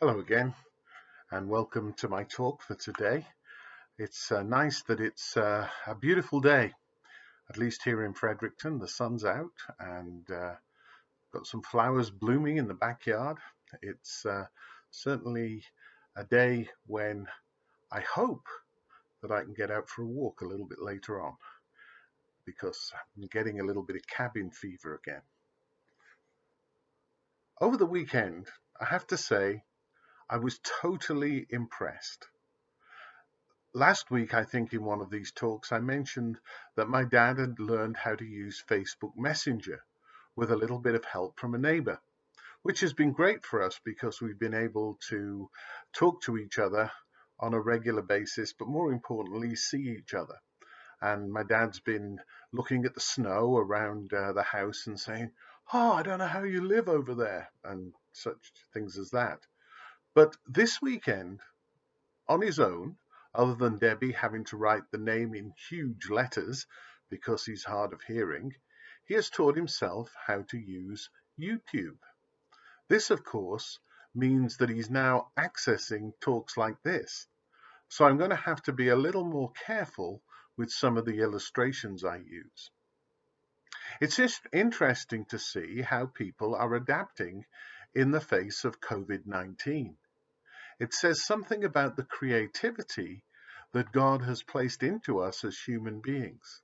Hello again, and welcome to my talk for today. It's nice that it's a beautiful day, at least here in Fredericton. The sun's out and got some flowers blooming in the backyard. It's certainly a day when I hope that I can get out for a walk a little bit later on because I'm getting a little bit of cabin fever again. Over the weekend, I have to say, I was totally impressed. Last week, I think in one of these talks, I mentioned that my dad had learned how to use Facebook Messenger with a little bit of help from a neighbor, which has been great for us because we've been able to talk to each other on a regular basis, but more importantly, see each other. And my dad's been looking at the snow around the house and saying, "Oh, I don't know how you live over there," and such things as that. But this weekend, on his own, other than Debbie having to write the name in huge letters because he's hard of hearing, he has taught himself how to use YouTube. This, of course, means that he's now accessing talks like this. So I'm going to have to be a little more careful with some of the illustrations I use. It's just interesting to see how people are adapting in the face of COVID-19. It says something about the creativity that God has placed into us as human beings.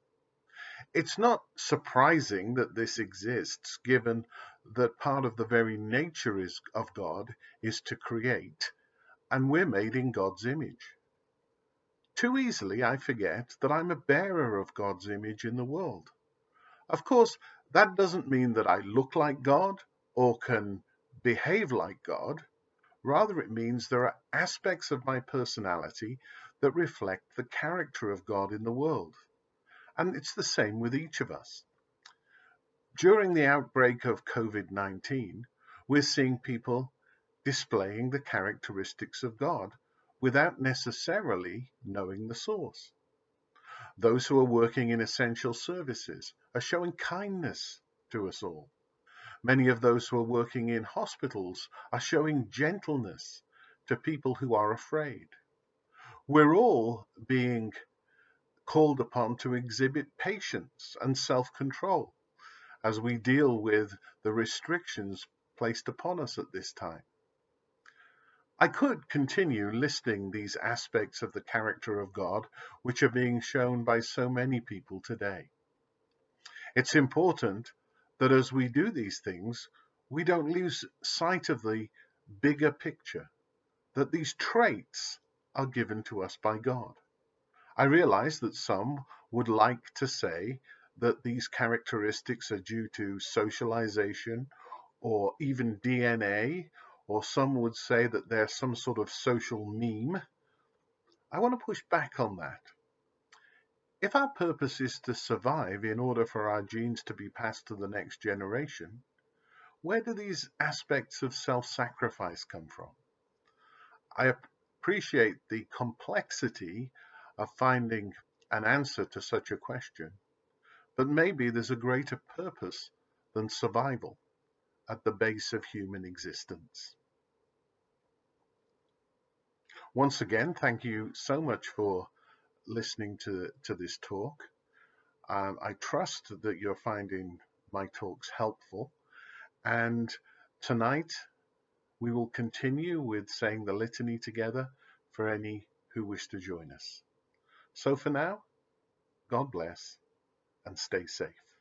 It's not surprising that this exists, given that part of the very nature of God is to create, and we're made in God's image. Too easily I forget that I'm a bearer of God's image in the world. Of course, that doesn't mean that I look like God or can behave like God. Rather, it means there are aspects of my personality that reflect the character of God in the world. And it's the same with each of us. During the outbreak of COVID-19, we're seeing people displaying the characteristics of God without necessarily knowing the source. Those who are working in essential services are showing kindness to us all. Many of those who are working in hospitals are showing gentleness to people who are afraid. We're all being called upon to exhibit patience and self-control as we deal with the restrictions placed upon us at this time. I could continue listing these aspects of the character of God which are being shown by so many people today. It's important that as we do these things, we don't lose sight of the bigger picture, that these traits are given to us by God. I realize that some would like to say that these characteristics are due to socialization or even DNA, or some would say that they're some sort of social meme. I want to push back on that. If our purpose is to survive in order for our genes to be passed to the next generation, where do these aspects of self-sacrifice come from? I appreciate the complexity of finding an answer to such a question, but maybe there's a greater purpose than survival at the base of human existence. Once again, thank you so much for listening to this talk. I trust that you're finding my talks helpful. And tonight we will continue with saying the litany together for any who wish to join us. So for now, God bless and stay safe.